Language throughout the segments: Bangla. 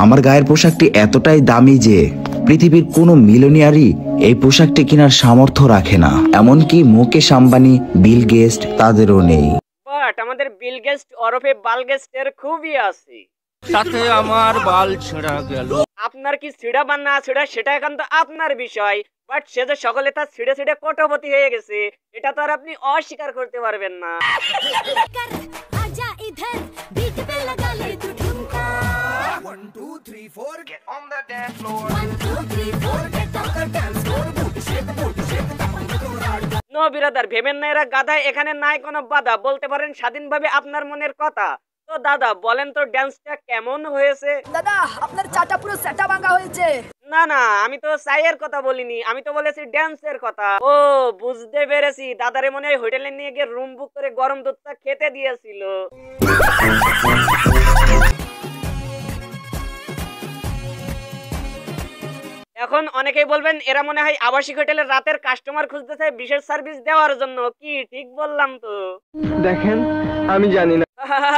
আমার গায়ের পোশাকটি এতটাই দামি যে পৃথিবীর কোনো মিলিয়নিয়ারই এই পোশাকটি কেনার সামর্থ্য রাখে না, এমনকি মুকেশ আম্বানি, বিল গেটস তাদেরও নেই। বাট আমাদের বিল গেটস ওরফে বাল গেটসের খুবই আছে। তাতে আমার বাল ছেঁড়া গেল। আপনার কি ছিড়া বা না ছিড়া সেটা এখন তো আপনার বিষয়, বাট সে যে সকলে তার ছিঁড়ে ছিঁড়ে কোটিপতি হয়ে গেছে এটা তো আর আপনি অস্বীকার করতে পারবেন না। নো বিরাদার, ভেবেন না এরা গাধা, এখানে নাই কোনো বাধা, বলতে পারেন স্বাধীনভাবে আপনার মনের কথা। তো দাদা বলেন তো ড্যান্সটা কেমন হয়েছে? দাদা আপনার চাটা পুরো সেটা ভাঙা হয়েছে। না না, আমি তো চায়ের কথা বলিনি, আমি তো বলেছি ড্যান্সের কথা। ও বুঝতে পেরেছি, দাদারে মনে হয় হোটেলে নিয়ে গিয়ে রুম বুক করে গরম দুধটা খেতে দিয়েছিল। এখন অনেকেই বলবেন এরা মনে হয় আবাসিক হোটেলের রাতের কাস্টমার খুঁজতেছে বিশেষ সার্ভিস দেওয়ার জন্য। কি ঠিক বললাম তো? দেখেন আমি জানি না।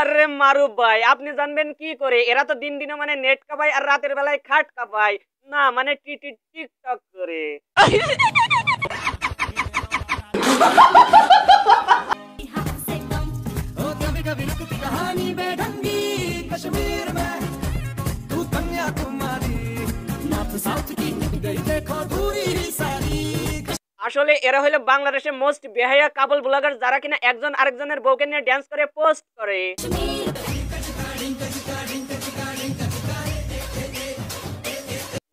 আরে মারুফ ভাই, আপনি জানবেন কি করে? এরা তো দিন দিনে মানে নেট কাপায় আর রাতের বেলায় খাট কাপায়, না মানে টিকটক করে। আসলে এরা হলো বাংলাদেশের মোস্ট বেহায়া কাপল ব্লগার, যারা কিনা একজন আরেকজনের বউকে নিয়ে ড্যান্স করে পোস্ট করে।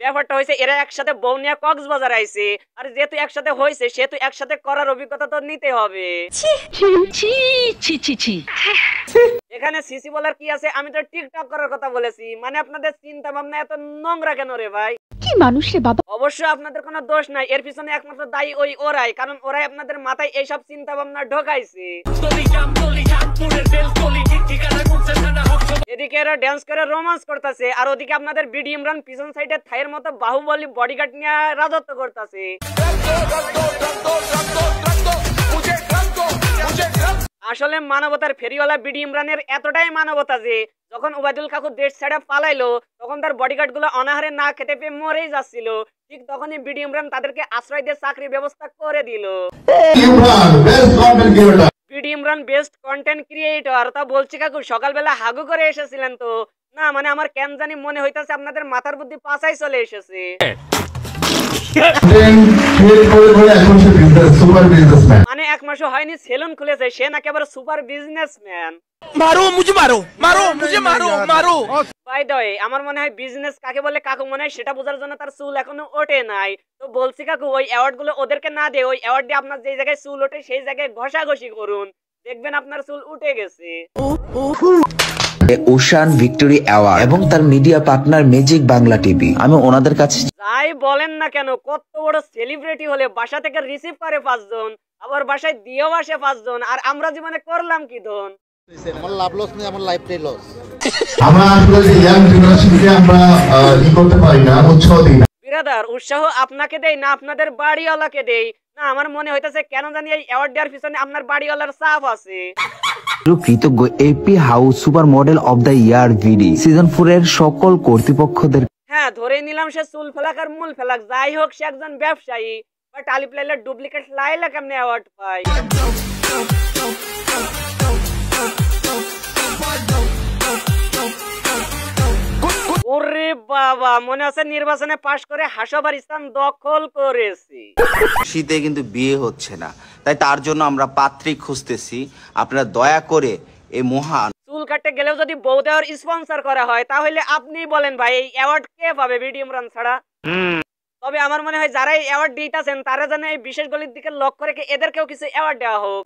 ব্যাপারটা হয়েছে এরা একসাথে বউ নিয়ে কক্সবাজার আইছে, আর যেহেতু একসাথে হয়েছে সেহেতু একসাথে করার অভিজ্ঞতা তো নিতে হবে। এখানে সিসি বলার কি আছে? আমি তো টিকটক করার কথা বলেছি। মানে আপনাদের চিন্তা ভাবনা এত নোংরা কেন রে ভাই? কি মানুষ রে বাবা। অবশ্য আপনাদের কোনো দোষ নাই, এর পিছনে একমাত্র দায়ী ওই ওরাই, কারণ ওরাই আপনাদের মাথায় এইসব চিন্তা ভাবনা ঢোকাইছে। এদিকে এরা ড্যান্স করে রোমান্স করতেছে, আর ওদিকে আপনাদের বিডি ইমরান পিছন সাইডে থাইয়ের মতো বাহুবলী বডিগার্ড নিয়ে রাজত্ব করতেছে। আসলে মানবতার ফেরিওয়ালা বিডি ইমরানের এতটাই মানবতা যে যখন ওবায়দুল কাকু দেশ ছেড়ে পালাইলো তখন তার বডিগার্ড গুলো অনাহারে না খেতে পেয়ে মরেই যাচ্ছিল। ঠিক তখনই বিডি ইমরান তাদেরকে আশ্রয় দিয়ে চাকরির ব্যবস্থা করে দিল। BD Imran best content creator. তা বলছি কাকু সকালবেলা হাগু করে এসেছিলেন তো? না মানে আমার কেন জানি মনে হইতাছে আপনাদের মাথার বুদ্ধি পাছায় চলে এসেছে। মানে এক মাসও হয়নি সেলুন খুলেছে, সে নাকি আবার সুপার বিজনেসম্যান। মারো মুঝে, মারো মারো মুঝে, মারো মারো। বাই দ্য ওয়ে, আমার মনে হয় বিজনেস কাকে বলে কাকু মনে হয় সেটা বোঝার জন্য তার চুল এখনো ওঠে নাই। তো বলছি কাকু ওই অ্যাওয়ার্ড গুলো ওদেরকে না দিয়ে ওই অ্যাওয়ার্ড দিয়ে আপনার যে জায়গায় চুল ওঠে সেই জায়গায় ঘষাঘষি করুন, দেখবেন আপনার চুল উঠে গেছে। ওশান ভিক্টোরি অ্যাওয়ার্ড এবং তার media partner magic Bangla TV, আমি ওনাদের কাছে যাই বলেন না কেন, কত বড় সেলিব্রিটি হলে বাসা থেকে রিসিভ করে 5 জন, আবার বাসায় দিয়েও আসে 5 জন, আর আমরা জীবনে করলাম কি ধন? আমার লাভ লস নেই, আমার লাইফটাই লস। আমরা আসলে ইয়াং জেনারেশনকে আমরা করতে পারি না, উৎসাহ দিই না। বিরাদার উৎসাহ আপনাকে দেই না আপনাদের বাড়িওয়ালাকে দেই না? আমার মনে হইতাছে কেন জানি এই অ্যাওয়ার্ড দেওয়ার পিছনে আপনার বাড়িওয়ালার চাপ আছে। কৃতজ্ঞ AP house super model of the year ভিডি সিজন 4 এর সকল কর্তৃপক্ষদের। হ্যাঁ ধরে নিলাম সে চুল ফেলাক আর মূল ফেলাক, যাই হোক সে একজন ব্যবসায়ী, বাট আলিপ লাইলার ডুপ্লিকেট লাইলা কেমনে অ্যাওয়ার্ড পায়? ওরে বাবা, মনে আছে নির্বাচনে পাশ করে হাসবার স্থান দখল করেছি। শীতে কিন্তু বিয়ে হচ্ছে না, তাই তার জন্য আমরা পাত্রী খুঁজতেছি। আপনারা দয়া করে এই মহান চুল কাটতে গেলেও যদি বউ দেওয়ার স্পন্সর করা হয় তাহলে আপনি বলেন ভাই এই অ্যাওয়ার্ড কে পাবে বিডি ইমরান ছাড়া? তবে আমার মনে হয় যারা এই অ্যাওয়ার্ড দিতেছেন তারা যেন এই বিশেষ গলির দিকে লক্ষ্য রেখে এদেরকেও কিছু অ্যাওয়ার্ড দেওয়া হোক।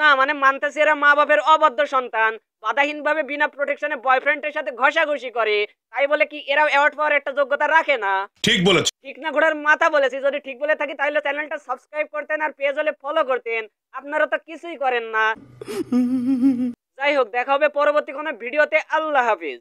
না মানে মানতেছি এরা মা বাপের অবাধ্য সন্তান, বাধাহীনভাবে বিনা প্রোটেকশনে বয়ফ্রেন্ডের সাথে ঘষাঘষি করে, তাই বলে কি এরাও অ্যাওয়ার্ড পাওয়ার একটা যোগ্যতা রাখে না? ঠিক বলেছ। ঠিক না ঘোড়ার মাথা বলেছি? যদি ঠিক বলে থাকি তাহলে চ্যানেলটা সাবস্ক্রাইব করতেন আর পেজ হলে ফলো করতেন। আপনারা তো কিছুই করেন না। যাই হোক, দেখা হবে পরবর্তী কোনো ভিডিওতে। আল্লাহ হাফিজ।